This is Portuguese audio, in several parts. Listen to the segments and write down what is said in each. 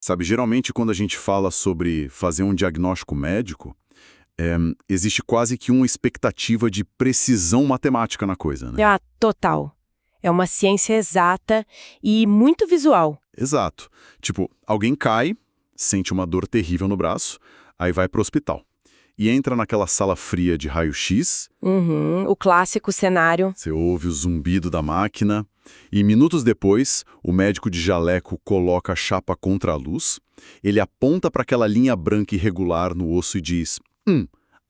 Sabe, geralmente quando a gente fala sobre fazer um diagnóstico médico, existe quase que uma expectativa de precisão matemática na coisa, né? Ah, total. É uma ciência exata e muito visual. Exato. Tipo, alguém cai, sente uma dor terrível no braço, aí vai pro hospital. E entra naquela sala fria de raio-x, Uhum, o clássico cenário. você ouve o zumbido da máquina, e minutos depois, o médico de jaleco coloca a chapa contra a luz, ele aponta para aquela linha branca irregular no osso e diz: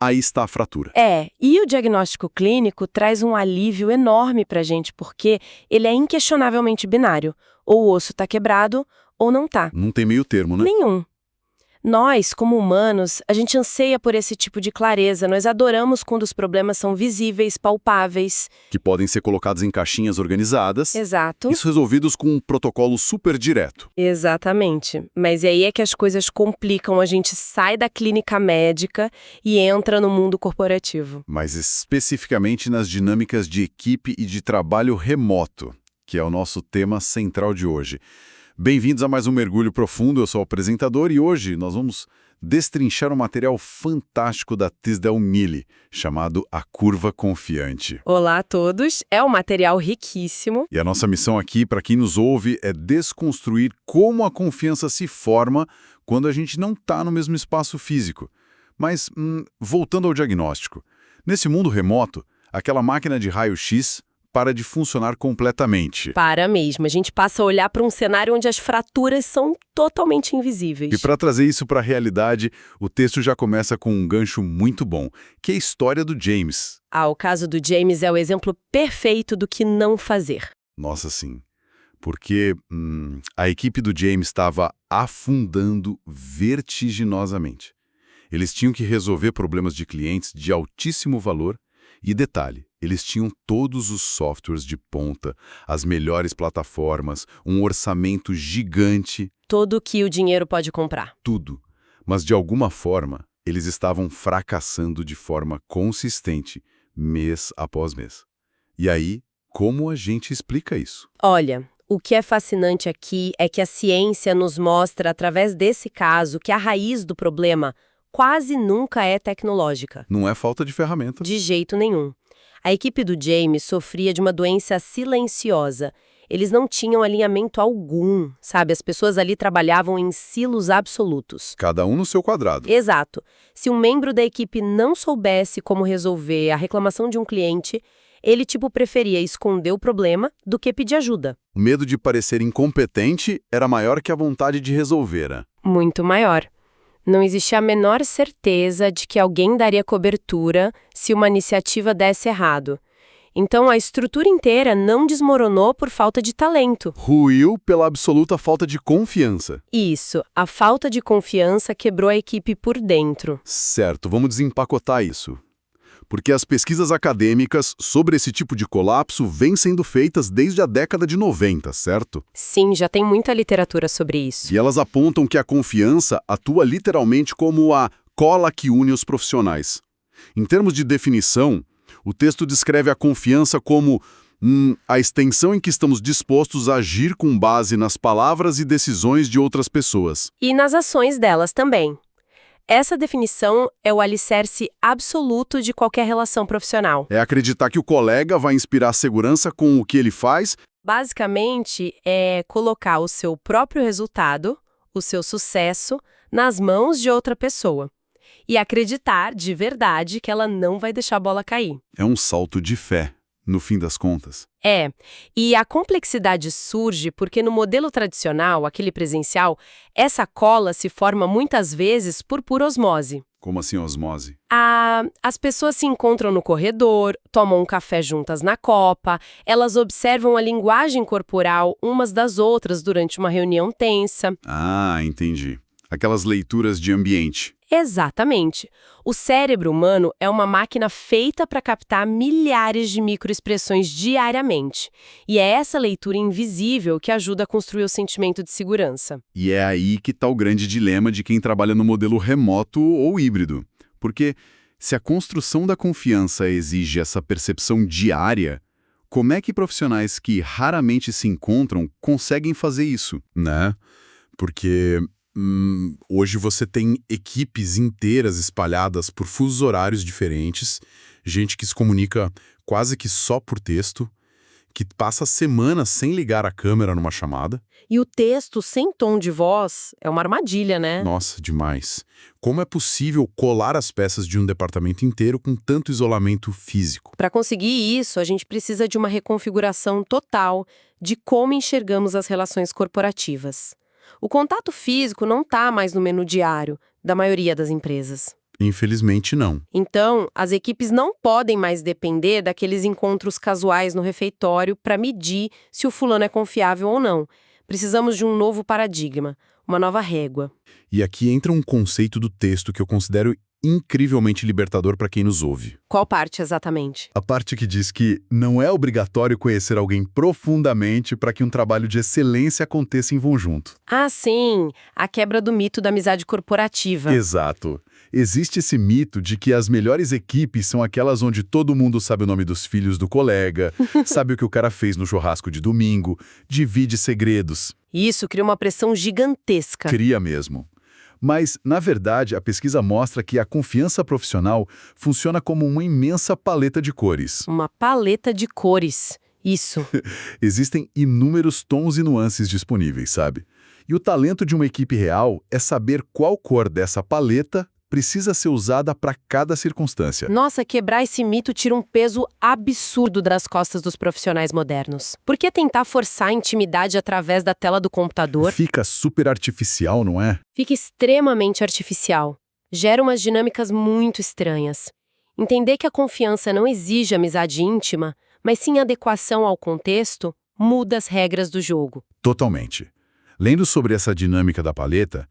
aí está a fratura. E o diagnóstico clínico traz um alívio enorme pra gente, porque ele é inquestionavelmente binário. Ou o osso tá quebrado, ou não tá. Não tem meio termo, né? Nenhum. Nós, como humanos, a gente anseia por esse tipo de clareza. Nós adoramos quando os problemas são visíveis, palpáveis. Que podem ser colocados em caixinhas organizadas. Exato. Isso resolvidos com um protocolo super direto. Exatamente. Mas aí é que as coisas complicam. A gente sai da clínica médica e entra no mundo corporativo. Mas especificamente nas dinâmicas de equipe e de trabalho remoto, que é o nosso tema central de hoje. Bem-vindos a mais um Mergulho Profundo, eu sou o apresentador e hoje nós vamos destrinchar um material fantástico da Tisdale Milley, chamado A Curva Confiante. Olá a todos, é um material riquíssimo. E a nossa missão aqui, para quem nos ouve, é desconstruir como a confiança se forma quando a gente não está no mesmo espaço físico. Mas, voltando ao diagnóstico, nesse mundo remoto, aquela máquina de raio-x para de funcionar completamente. Para mesmo, a gente passa a olhar para um cenário onde as fraturas são totalmente invisíveis. E para trazer isso para a realidade, o texto já começa com um gancho muito bom, que é a história do James. O caso do James é o exemplo perfeito do que não fazer. Nossa, sim. Porque a equipe do James estava afundando vertiginosamente. Eles tinham que resolver problemas de clientes de altíssimo valor e, detalhe, eles tinham todos os softwares de ponta, as melhores plataformas, um orçamento gigante. Tudo o que o dinheiro pode comprar. Tudo. Mas, de alguma forma, eles estavam fracassando de forma consistente, mês após mês. E aí, como a gente explica isso? Olha, o que é fascinante aqui é que a ciência nos mostra, através desse caso, que a raiz do problema quase nunca é tecnológica. Não é falta de ferramenta. De jeito nenhum. A equipe do James sofria de uma doença silenciosa. Eles não tinham alinhamento algum, sabe? As pessoas ali trabalhavam em silos absolutos. Cada um no seu quadrado. Exato. Se um membro da equipe não soubesse como resolver a reclamação de um cliente, ele preferia esconder o problema do que pedir ajuda. O medo de parecer incompetente era maior que a vontade de resolver, né? Muito maior. Não existia a menor certeza de que alguém daria cobertura se uma iniciativa desse errado. Então, a estrutura inteira não desmoronou por falta de talento. Ruiu pela absoluta falta de confiança. Isso, a falta de confiança quebrou a equipe por dentro. Certo, vamos desempacotar isso. Porque as pesquisas acadêmicas sobre esse tipo de colapso vêm sendo feitas desde a década de 90, certo? Sim, já tem muita literatura sobre isso. E elas apontam que a confiança atua literalmente como a cola que une os profissionais. Em termos de definição, o texto descreve a confiança como a extensão em que estamos dispostos a agir com base nas palavras e decisões de outras pessoas. E nas ações delas também. Essa definição é o alicerce absoluto de qualquer relação profissional. É acreditar que o colega vai inspirar segurança com o que ele faz. Basicamente, é colocar o seu próprio resultado, o seu sucesso, nas mãos de outra pessoa. E acreditar de verdade que ela não vai deixar a bola cair. É um salto de fé, no fim das contas. E a complexidade surge porque no modelo tradicional, aquele presencial, essa cola se forma muitas vezes por pura osmose. Como assim osmose? As pessoas se encontram no corredor, tomam um café juntas na copa, elas observam a linguagem corporal umas das outras durante uma reunião tensa. Entendi. Aquelas leituras de ambiente. Exatamente. O cérebro humano é uma máquina feita para captar milhares de microexpressões diariamente. E é essa leitura invisível que ajuda a construir o sentimento de segurança. E é aí que está o grande dilema de quem trabalha no modelo remoto ou híbrido. Porque se a construção da confiança exige essa percepção diária, como é que profissionais que raramente se encontram conseguem fazer isso, né? Porque Hoje você tem equipes inteiras espalhadas por fusos horários diferentes, gente que se comunica quase que só por texto, que passa semanas sem ligar a câmera numa chamada. E o texto sem tom de voz é uma armadilha, né? Nossa, demais. Como é possível colar as peças de um departamento inteiro com tanto isolamento físico? Para conseguir isso, a gente precisa de uma reconfiguração total de como enxergamos as relações corporativas. O contato físico não está mais no menu diário da maioria das empresas. Infelizmente, não. Então, as equipes não podem mais depender daqueles encontros casuais no refeitório para medir se o fulano é confiável ou não. Precisamos de um novo paradigma, uma nova régua. E aqui entra um conceito do texto que eu considero incrivelmente libertador para quem nos ouve. Qual parte exatamente? A parte que diz que não é obrigatório conhecer alguém profundamente para que um trabalho de excelência aconteça em conjunto. Ah, sim! A quebra do mito da amizade corporativa. Exato. Existe esse mito de que as melhores equipes são aquelas onde todo mundo sabe o nome dos filhos do colega, sabe o que o cara fez no churrasco de domingo, divide segredos. Isso cria uma pressão gigantesca. Cria mesmo. Mas, na verdade, a pesquisa mostra que a confiança profissional funciona como uma imensa paleta de cores. Uma paleta de cores. Isso. Existem inúmeros tons e nuances disponíveis, sabe? E o talento de uma equipe real é saber qual cor dessa paleta precisa ser usada para cada circunstância. Nossa, quebrar esse mito tira um peso absurdo das costas dos profissionais modernos. Por que tentar forçar a intimidade através da tela do computador? Fica super artificial, não é? Fica extremamente artificial. Gera umas dinâmicas muito estranhas. Entender que a confiança não exige amizade íntima, mas sim adequação ao contexto, muda as regras do jogo. Totalmente. Lendo sobre essa dinâmica da paleta,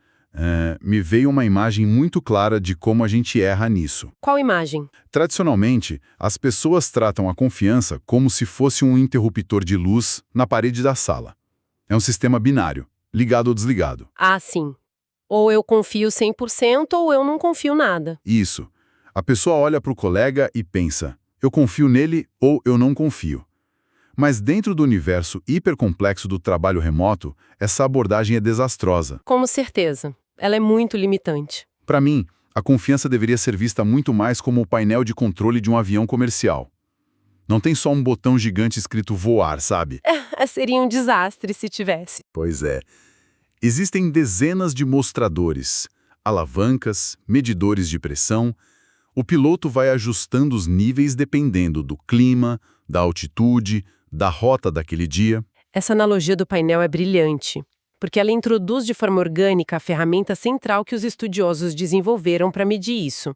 me veio uma imagem muito clara de como a gente erra nisso. Qual imagem? Tradicionalmente, as pessoas tratam a confiança como se fosse um interruptor de luz na parede da sala. É um sistema binário, ligado ou desligado. Ah, sim. Ou eu confio 100% ou eu não confio nada. Isso. A pessoa olha para o colega e pensa, eu confio nele ou eu não confio. Mas dentro do universo hipercomplexo do trabalho remoto, essa abordagem é desastrosa. Com certeza. Ela é muito limitante. Para mim, a confiança deveria ser vista muito mais como o painel de controle de um avião comercial. Não tem só um botão gigante escrito voar, sabe? Seria um desastre se tivesse. Pois é. Existem dezenas de mostradores, alavancas, medidores de pressão. O piloto vai ajustando os níveis dependendo do clima, da altitude, da rota daquele dia. Essa analogia do painel é brilhante, porque ela introduz de forma orgânica a ferramenta central que os estudiosos desenvolveram para medir isso,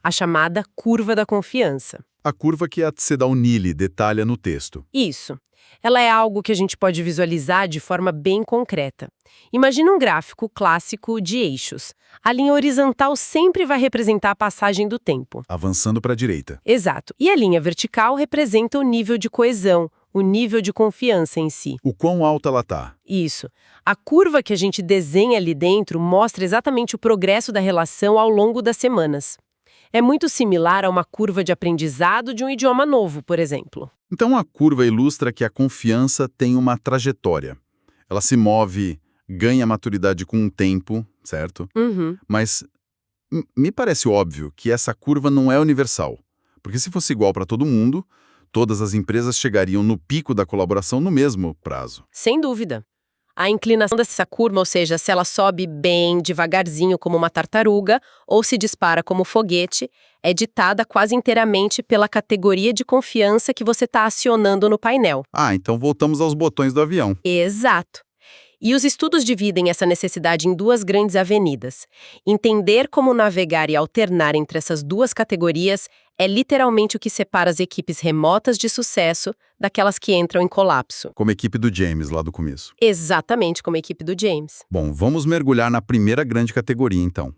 a chamada curva da confiança. A curva que a Tsedalnili detalha no texto. Isso. Ela é algo que a gente pode visualizar de forma bem concreta. Imagina um gráfico clássico de eixos. A linha horizontal sempre vai representar a passagem do tempo. Avançando para a direita. Exato. E a linha vertical representa o nível de coesão, o nível de confiança em si. O quão alta ela está. Isso. A curva que a gente desenha ali dentro mostra exatamente o progresso da relação ao longo das semanas. É muito similar a uma curva de aprendizado de um idioma novo, por exemplo. Então a curva ilustra que a confiança tem uma trajetória. Ela se move, ganha maturidade com o tempo, certo? Uhum. Mas me parece óbvio que essa curva não é universal. Porque se fosse igual para todo mundo, todas as empresas chegariam no pico da colaboração no mesmo prazo. Sem dúvida. A inclinação dessa curva, ou seja, se ela sobe bem devagarzinho como uma tartaruga ou se dispara como foguete, é ditada quase inteiramente pela categoria de confiança que você está acionando no painel. Ah, então voltamos aos botões do avião. Exato. E os estudos dividem essa necessidade em duas grandes avenidas. Entender como navegar e alternar entre essas duas categorias é literalmente o que separa as equipes remotas de sucesso daquelas que entram em colapso. Como a equipe do James lá do começo. Exatamente como a equipe do James. Bom, vamos mergulhar na primeira grande categoria, então.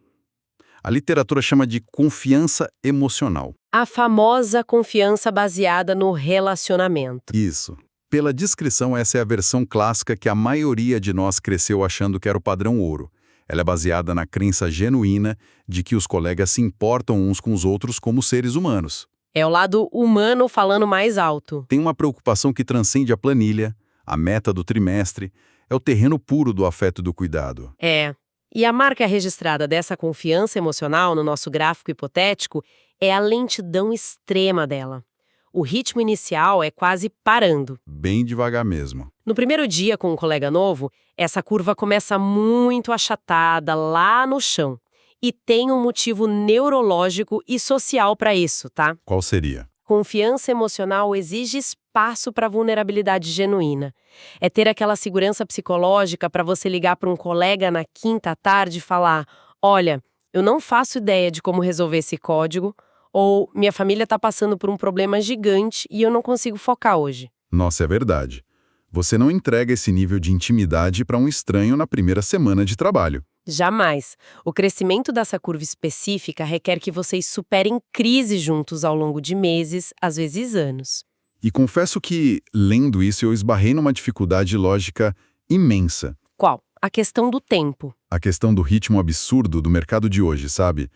A literatura chama de confiança emocional. A famosa confiança baseada no relacionamento. Isso. Pela descrição, essa é a versão clássica que a maioria de nós cresceu achando que era o padrão ouro. Ela é baseada na crença genuína de que os colegas se importam uns com os outros como seres humanos. É o lado humano falando mais alto. Tem uma preocupação que transcende a planilha, a meta do trimestre, é o terreno puro do afeto e do cuidado. É. E a marca registrada dessa confiança emocional no nosso gráfico hipotético é a lentidão extrema dela. O ritmo inicial é quase parando. Bem devagar mesmo. No primeiro dia com um colega novo, essa curva começa muito achatada lá no chão. E tem um motivo neurológico e social para isso, tá? Qual seria? Confiança emocional exige espaço para vulnerabilidade genuína. É ter aquela segurança psicológica para você ligar para um colega na quinta à tarde e falar: olha, eu não faço ideia de como resolver esse código, ou minha família está passando por um problema gigante e eu não consigo focar hoje. Nossa, é verdade. Você não entrega esse nível de intimidade para um estranho na primeira semana de trabalho. Jamais. O crescimento dessa curva específica requer que vocês superem crises juntos ao longo de meses, às vezes anos. E confesso que, lendo isso, eu esbarrei numa dificuldade lógica imensa. Qual? A questão do tempo. A questão do ritmo absurdo do mercado de hoje, sabe?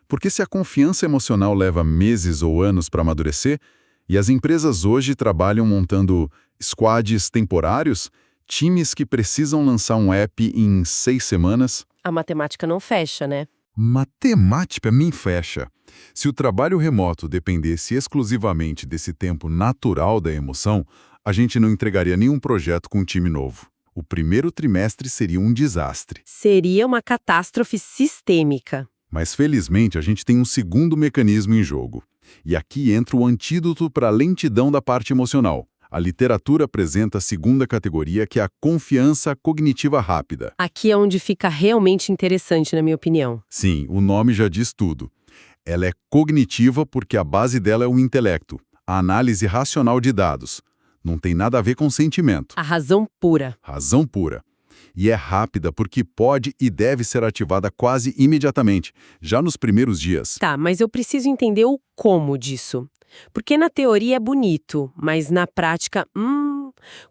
Porque se a confiança emocional leva meses ou anos para amadurecer, e as empresas hoje trabalham montando squads temporários, times que precisam lançar um app em 6 semanas... A matemática não fecha, né? Matemática me fecha. Se o trabalho remoto dependesse exclusivamente desse tempo natural da emoção, a gente não entregaria nenhum projeto com um time novo. O primeiro trimestre seria um desastre. Seria uma catástrofe sistêmica. Mas felizmente a gente tem um segundo mecanismo em jogo. E aqui entra o antídoto para a lentidão da parte emocional. A literatura apresenta a segunda categoria, que é a confiança cognitiva rápida. Aqui é onde fica realmente interessante, na minha opinião. Sim, o nome já diz tudo. Ela é cognitiva porque a base dela é o intelecto, a análise racional de dados. Não tem nada a ver com sentimento. A razão pura. Razão pura. E é rápida porque pode e deve ser ativada quase imediatamente, já nos primeiros dias. Tá, mas eu preciso entender o como disso. Porque na teoria é bonito, mas na prática,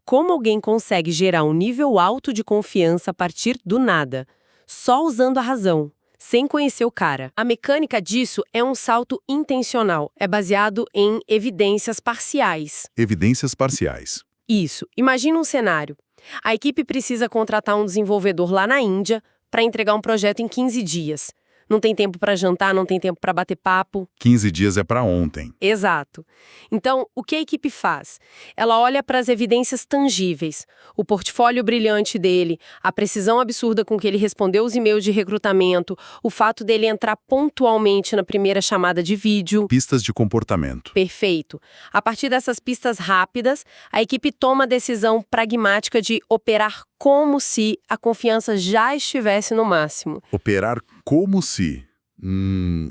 como alguém consegue gerar um nível alto de confiança a partir do nada, só usando a razão, sem conhecer o cara? A mecânica disso é um salto intencional, é baseado em evidências parciais. Evidências parciais. Isso. Imagina um cenário. A equipe precisa contratar um desenvolvedor lá na Índia para entregar um projeto em 15 dias. Não tem tempo para jantar, não tem tempo para bater papo. 15 dias é para ontem. Exato. Então, o que a equipe faz? Ela olha para as evidências tangíveis, o portfólio brilhante dele, a precisão absurda com que ele respondeu os e-mails de recrutamento, o fato dele entrar pontualmente na primeira chamada de vídeo. Pistas de comportamento. Perfeito. A partir dessas pistas rápidas, a equipe toma a decisão pragmática de operar como se a confiança já estivesse no máximo. Operar como se...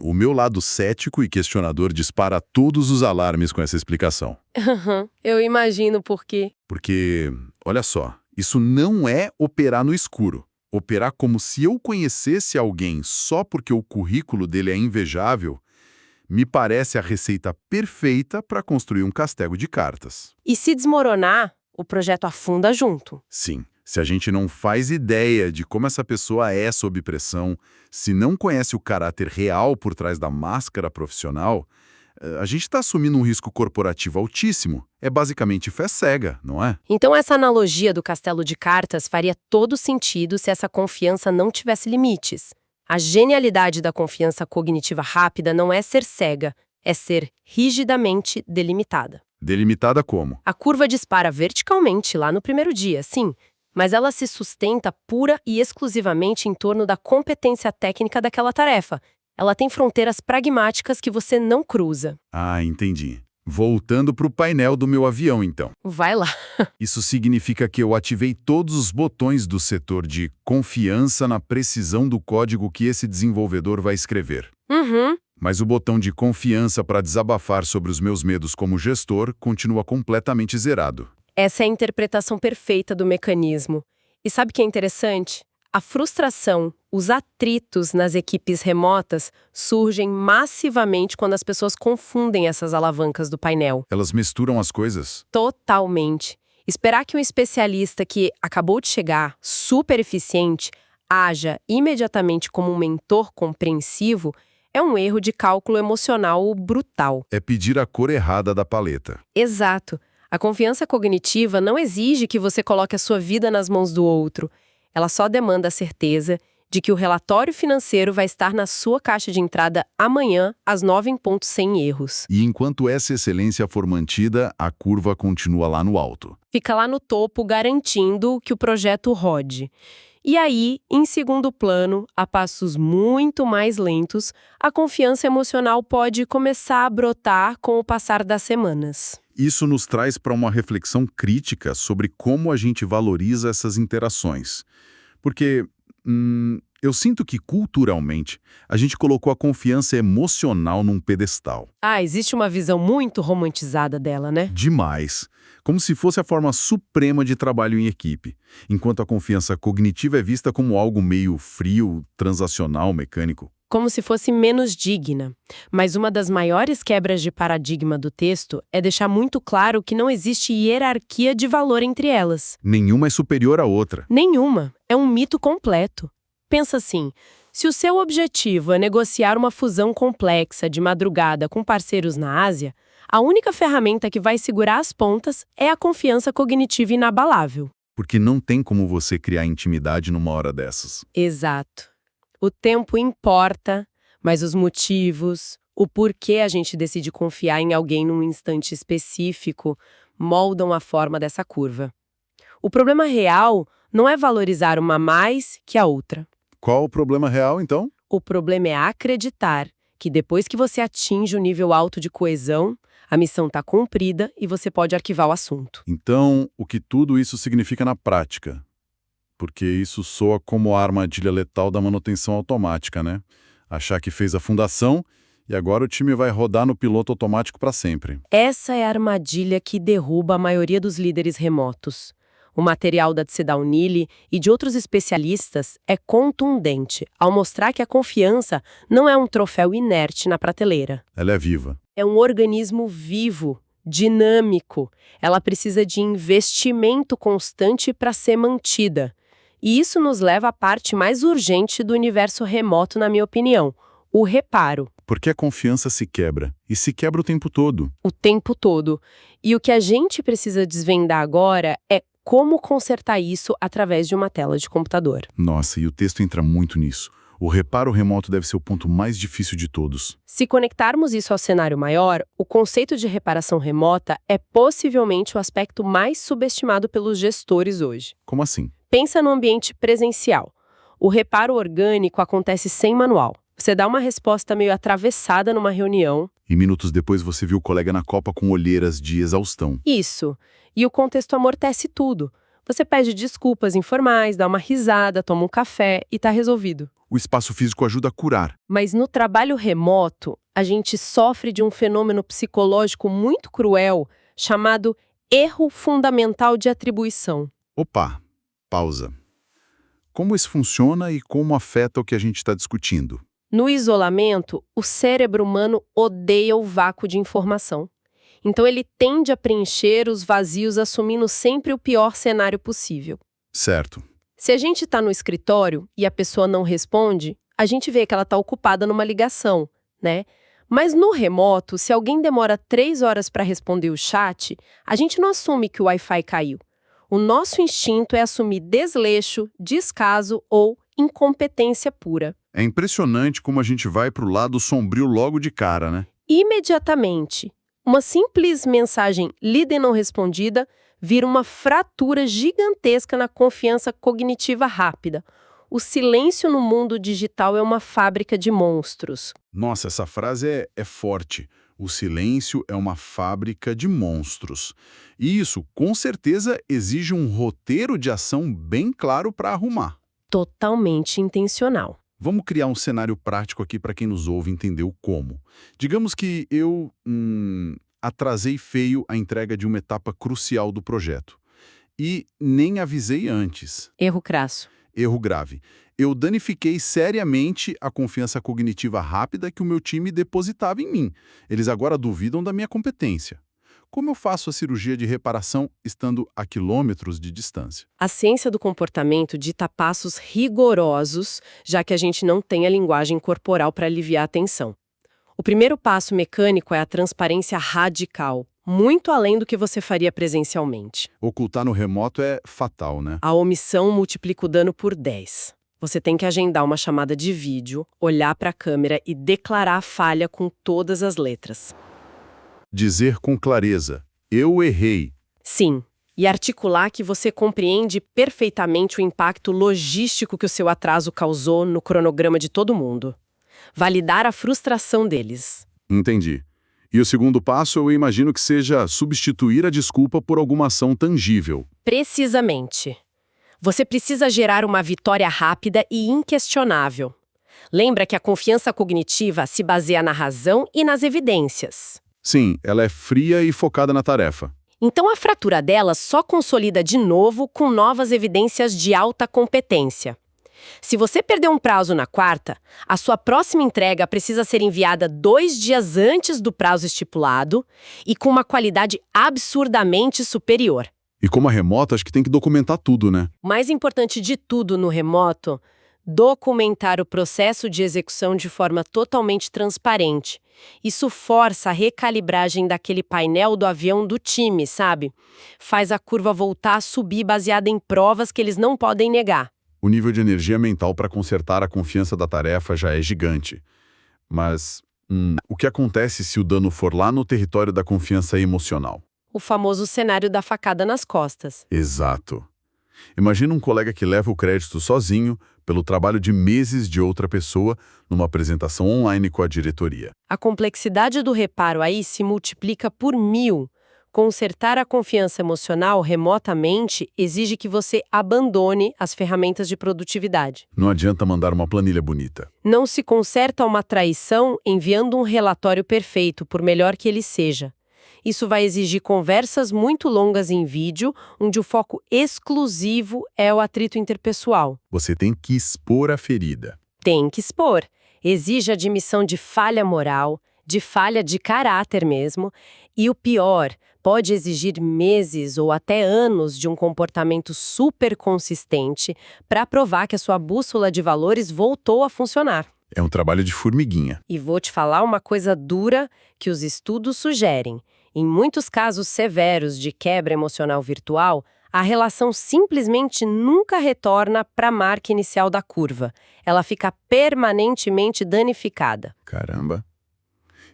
O meu lado cético e questionador dispara todos os alarmes com essa explicação. Eu imagino por quê. Porque, olha só, isso não é operar no escuro. Operar como se eu conhecesse alguém só porque o currículo dele é invejável, me parece a receita perfeita para construir um castelo de cartas. E se desmoronar, o projeto afunda junto. Sim. Se a gente não faz ideia de como essa pessoa é sob pressão, se não conhece o caráter real por trás da máscara profissional, a gente está assumindo um risco corporativo altíssimo. É basicamente fé cega, não é? Então essa analogia do castelo de cartas faria todo sentido se essa confiança não tivesse limites. A genialidade da confiança cognitiva rápida não é ser cega, é ser rigidamente delimitada. Delimitada como? A curva dispara verticalmente lá no primeiro dia, sim, mas ela se sustenta pura e exclusivamente em torno da competência técnica daquela tarefa. Ela tem fronteiras pragmáticas que você não cruza. Ah, entendi. Voltando para o painel do meu avião, então. Vai lá. Isso significa que eu ativei todos os botões do setor de confiança na precisão do código que esse desenvolvedor vai escrever. Mas o botão de confiança para desabafar sobre os meus medos como gestor continua completamente zerado. Essa é a interpretação perfeita do mecanismo. E sabe o que é interessante? A frustração, os atritos nas equipes remotas surgem massivamente quando as pessoas confundem essas alavancas do painel. Elas misturam as coisas? Totalmente. Esperar que um especialista que acabou de chegar, super eficiente, haja imediatamente como um mentor compreensivo é um erro de cálculo emocional brutal. É pedir a cor errada da paleta. Exato. A confiança cognitiva não exige que você coloque a sua vida nas mãos do outro. Ela só demanda a certeza de que o relatório financeiro vai estar na sua caixa de entrada amanhã, às 9 em ponto, sem erros. E enquanto essa excelência for mantida, a curva continua lá no alto. Fica lá no topo, garantindo que o projeto rode. E aí, em segundo plano, a passos muito mais lentos, a confiança emocional pode começar a brotar com o passar das semanas. Isso nos traz para uma reflexão crítica sobre como a gente valoriza essas interações. Porque eu sinto que, culturalmente, a gente colocou a confiança emocional num pedestal. Existe uma visão muito romantizada dela, né? Demais. Como se fosse a forma suprema de trabalho em equipe, enquanto a confiança cognitiva é vista como algo meio frio, transacional, mecânico. Como se fosse menos digna. Mas uma das maiores quebras de paradigma do texto é deixar muito claro que não existe hierarquia de valor entre elas. Nenhuma é superior à outra. Nenhuma. É um mito completo. Pensa assim, se o seu objetivo é negociar uma fusão complexa de madrugada com parceiros na Ásia, a única ferramenta que vai segurar as pontas é a confiança cognitiva inabalável. Porque não tem como você criar intimidade numa hora dessas. Exato. O tempo importa, mas os motivos, o porquê a gente decide confiar em alguém num instante específico, moldam a forma dessa curva. O problema real não é valorizar uma mais que a outra. Qual o problema real, então? O problema é acreditar que depois que você atinge o nível alto de coesão, a missão está cumprida e você pode arquivar o assunto. Então, o que tudo isso significa na prática? Porque isso soa como a armadilha letal da manutenção automática, né? Achar que fez a fundação e agora o time vai rodar no piloto automático para sempre. Essa é a armadilha que derruba a maioria dos líderes remotos. O material da Tseda O'Neil e de outros especialistas é contundente ao mostrar que a confiança não é um troféu inerte na prateleira. Ela é viva. É um organismo vivo, dinâmico. Ela precisa de investimento constante para ser mantida. E isso nos leva à parte mais urgente do universo remoto, na minha opinião, o reparo. Porque a confiança se quebra, e se quebra o tempo todo. O tempo todo. E o que a gente precisa desvendar agora é como consertar isso através de uma tela de computador. Nossa, e o texto entra muito nisso. O reparo remoto deve ser o ponto mais difícil de todos. Se conectarmos isso ao cenário maior, o conceito de reparação remota é possivelmente o aspecto mais subestimado pelos gestores hoje. Como assim? Pensa no ambiente presencial. O reparo orgânico acontece sem manual. Você dá uma resposta meio atravessada numa reunião. E minutos depois você viu o colega na copa com olheiras de exaustão. Isso. E o contexto amortece tudo. Você pede desculpas informais, dá uma risada, toma um café e tá resolvido. O espaço físico ajuda a curar. Mas no trabalho remoto, a gente sofre de um fenômeno psicológico muito cruel chamado erro fundamental de atribuição. Opa, pausa. Como isso funciona e como afeta o que a gente está discutindo? No isolamento, o cérebro humano odeia o vácuo de informação. Então ele tende a preencher os vazios assumindo sempre o pior cenário possível. Certo. Se a gente está no escritório e a pessoa não responde, a gente vê que ela está ocupada numa ligação, né? Mas no remoto, se alguém demora 3 horas para responder o chat, a gente não assume que o Wi-Fi caiu. O nosso instinto é assumir desleixo, descaso ou incompetência pura. É impressionante como a gente vai para o lado sombrio logo de cara, né? Imediatamente. Uma simples mensagem lida e não respondida vira uma fratura gigantesca na confiança cognitiva rápida. O silêncio no mundo digital é uma fábrica de monstros. Nossa, essa frase é forte. O silêncio é uma fábrica de monstros. E isso, com certeza, exige um roteiro de ação bem claro para arrumar. Totalmente intencional. Vamos criar um cenário prático aqui para quem nos ouve entender o como. Digamos que eu atrasei feio a entrega de uma etapa crucial do projeto. E nem avisei antes. Erro crasso. Erro grave. Eu danifiquei seriamente a confiança cognitiva rápida que o meu time depositava em mim. Eles agora duvidam da minha competência. Como eu faço a cirurgia de reparação estando a quilômetros de distância? A ciência do comportamento dita passos rigorosos, já que a gente não tem a linguagem corporal para aliviar a tensão. O primeiro passo mecânico é a transparência radical, muito além do que você faria presencialmente. Ocultar no remoto é fatal, né? A omissão multiplica o dano por 10. Você tem que agendar uma chamada de vídeo, olhar para a câmera e declarar a falha com todas as letras. Dizer com clareza, eu errei. Sim, e articular que você compreende perfeitamente o impacto logístico que o seu atraso causou no cronograma de todo mundo. Validar a frustração deles. Entendi. E o segundo passo eu imagino que seja substituir a desculpa por alguma ação tangível. Precisamente. Você precisa gerar uma vitória rápida e inquestionável. Lembra que a confiança cognitiva se baseia na razão e nas evidências. Sim, ela é fria e focada na tarefa. Então a fratura dela só consolida de novo com novas evidências de alta competência. Se você perdeu um prazo na quarta, a sua próxima entrega precisa ser enviada 2 dias antes do prazo estipulado e com uma qualidade absurdamente superior. E como a remota, acho que tem que documentar tudo, né? O mais importante de tudo no remoto, documentar o processo de execução de forma totalmente transparente. Isso força a recalibragem daquele painel do avião do time, sabe? Faz a curva voltar a subir baseada em provas que eles não podem negar. O nível de energia mental para consertar a confiança da tarefa já é gigante. Mas, o que acontece se o dano for lá no território da confiança emocional? O famoso cenário da facada nas costas. Exato. Imagina um colega que leva o crédito sozinho pelo trabalho de meses de outra pessoa numa apresentação online com a diretoria. A complexidade do reparo aí se multiplica por 1000. Consertar a confiança emocional remotamente exige que você abandone as ferramentas de produtividade. Não adianta mandar uma planilha bonita. Não se conserta uma traição enviando um relatório perfeito, por melhor que ele seja. Isso vai exigir conversas muito longas em vídeo, onde o foco exclusivo é o atrito interpessoal. Você tem que expor a ferida. Tem que expor. Exige admissão de falha moral, de falha de caráter mesmo, e o pior, pode exigir meses ou até anos de um comportamento super consistente para provar que a sua bússola de valores voltou a funcionar. É um trabalho de formiguinha. E vou te falar uma coisa dura que os estudos sugerem. Em muitos casos severos de quebra emocional virtual, a relação simplesmente nunca retorna para a marca inicial da curva. Ela fica permanentemente danificada. Caramba.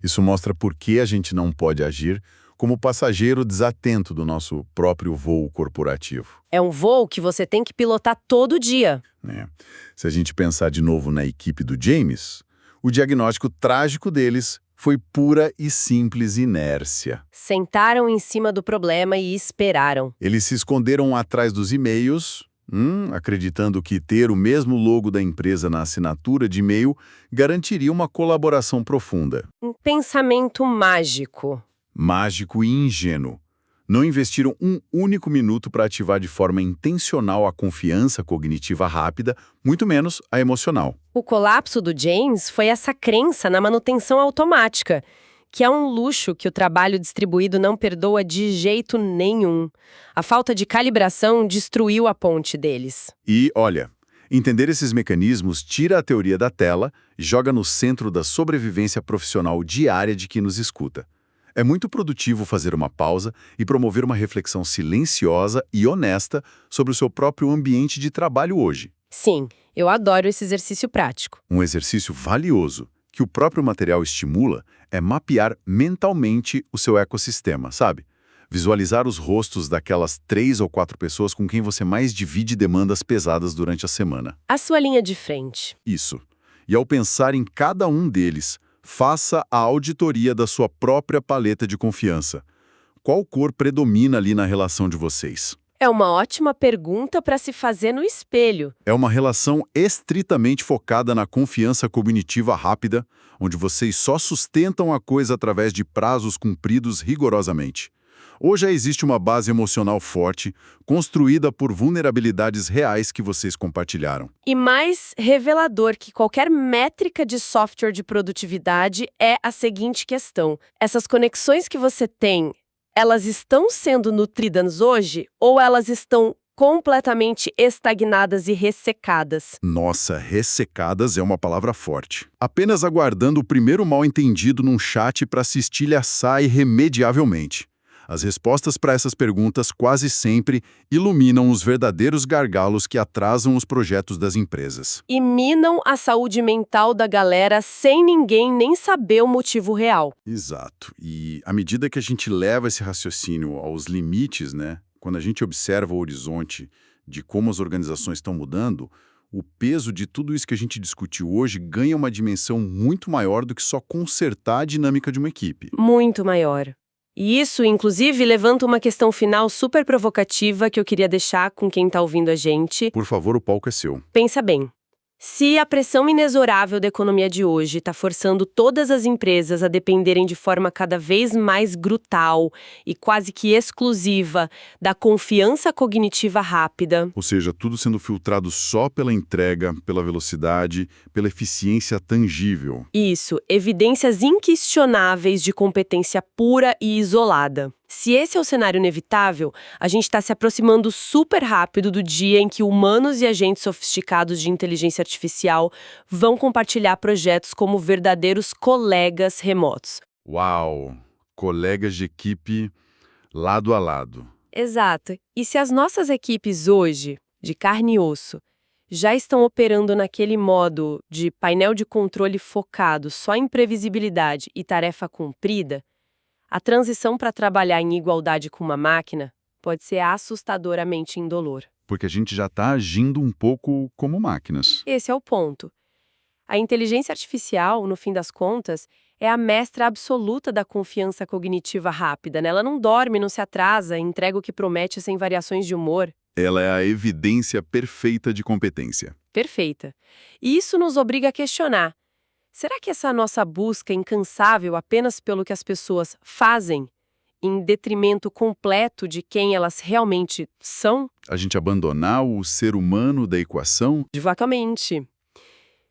Isso mostra por que a gente não pode agir como passageiro desatento do nosso próprio voo corporativo. É um voo que você tem que pilotar todo dia. Se a gente pensar de novo na equipe do James, o diagnóstico trágico deles foi pura e simples inércia. Sentaram em cima do problema e esperaram. Eles se esconderam atrás dos e-mails, acreditando que ter o mesmo logo da empresa na assinatura de e-mail garantiria uma colaboração profunda. Um pensamento mágico. Mágico e ingênuo. Não investiram um único minuto para ativar de forma intencional a confiança cognitiva rápida, muito menos a emocional. O colapso do James foi essa crença na manutenção automática, que é um luxo que o trabalho distribuído não perdoa de jeito nenhum. A falta de calibração destruiu a ponte deles. E, olha, entender esses mecanismos tira a teoria da tela e joga no centro da sobrevivência profissional diária de quem nos escuta. É muito produtivo fazer uma pausa e promover uma reflexão silenciosa e honesta sobre o seu próprio ambiente de trabalho hoje. Sim, eu adoro esse exercício prático. Um exercício valioso que o próprio material estimula é mapear mentalmente o seu ecossistema, sabe? Visualizar os rostos daquelas 3 ou 4 pessoas com quem você mais divide demandas pesadas durante a semana. A sua linha de frente. Isso. E ao pensar em cada um deles, faça a auditoria da sua própria paleta de confiança. Qual cor predomina ali na relação de vocês? É uma ótima pergunta para se fazer no espelho. É uma relação estritamente focada na confiança cognitiva rápida, onde vocês só sustentam a coisa através de prazos cumpridos rigorosamente. Ou já existe uma base emocional forte, construída por vulnerabilidades reais que vocês compartilharam. E mais revelador que qualquer métrica de software de produtividade é a seguinte questão. Essas conexões que você tem, elas estão sendo nutridas hoje ou elas estão completamente estagnadas e ressecadas? Nossa, ressecadas é uma palavra forte. Apenas aguardando o primeiro mal-entendido num chat para se estilhaçar irremediavelmente. As respostas para essas perguntas quase sempre iluminam os verdadeiros gargalos que atrasam os projetos das empresas. E minam a saúde mental da galera sem ninguém nem saber o motivo real. Exato. E à medida que a gente leva esse raciocínio aos limites, né, quando a gente observa o horizonte de como as organizações estão mudando, o peso de tudo isso que a gente discutiu hoje ganha uma dimensão muito maior do que só consertar a dinâmica de uma equipe. Muito maior. E isso, inclusive, levanta uma questão final super provocativa que eu queria deixar com quem está ouvindo a gente. Por favor, o palco é seu. Pensa bem. Se a pressão inexorável da economia de hoje está forçando todas as empresas a dependerem de forma cada vez mais brutal e quase que exclusiva da confiança cognitiva rápida, Ou seja, tudo sendo filtrado só pela entrega, pela velocidade, pela eficiência tangível. isso, evidências inquestionáveis de competência pura e isolada. Se esse é o cenário inevitável, a gente está se aproximando super rápido do dia em que humanos e agentes sofisticados de inteligência artificial vão compartilhar projetos como verdadeiros colegas remotos. Uau! Colegas de equipe lado a lado. Exato. E se as nossas equipes hoje, de carne e osso, já estão operando naquele modo de painel de controle focado só em previsibilidade e tarefa cumprida, a transição para trabalhar em igualdade com uma máquina pode ser assustadoramente indolor. Porque a gente já está agindo um pouco como máquinas. Esse é o ponto. A inteligência artificial, no fim das contas, é a mestra absoluta da confiança cognitiva rápida, né? Ela não dorme, não se atrasa, entrega o que promete sem variações de humor. Ela é a evidência perfeita de competência. Perfeita. E isso nos obriga a questionar. Será que essa nossa busca incansável apenas pelo que as pessoas fazem, em detrimento completo de quem elas realmente são? A gente abandonar o ser humano da equação? Devagamente.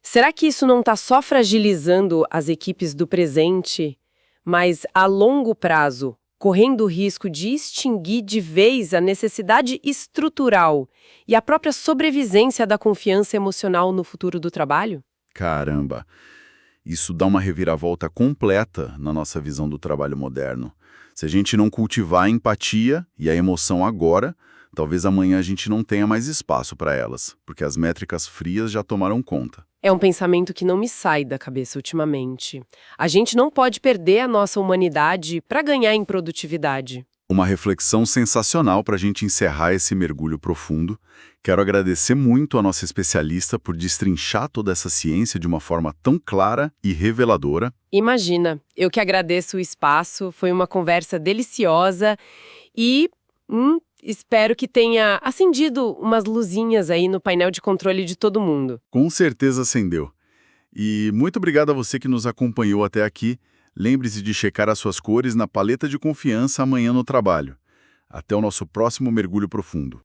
Será que isso não está só fragilizando as equipes do presente, mas a longo prazo, correndo o risco de extinguir de vez a necessidade estrutural e a própria sobrevivência da confiança emocional no futuro do trabalho? Caramba! Isso dá uma reviravolta completa na nossa visão do trabalho moderno. Se a gente não cultivar a empatia e a emoção agora, talvez amanhã a gente não tenha mais espaço para elas, porque as métricas frias já tomaram conta. É um pensamento que não me sai da cabeça ultimamente. A gente não pode perder a nossa humanidade para ganhar em produtividade. Uma reflexão sensacional para a gente encerrar esse mergulho profundo. Quero agradecer muito a nossa especialista por destrinchar toda essa ciência de uma forma tão clara e reveladora. Imagina, eu que agradeço o espaço, foi uma conversa deliciosa e espero que tenha acendido umas luzinhas aí no painel de controle de todo mundo. Com certeza acendeu. E muito obrigado a você que nos acompanhou até aqui. Lembre-se de checar as suas cores na paleta de confiança amanhã no trabalho. Até o nosso próximo mergulho profundo.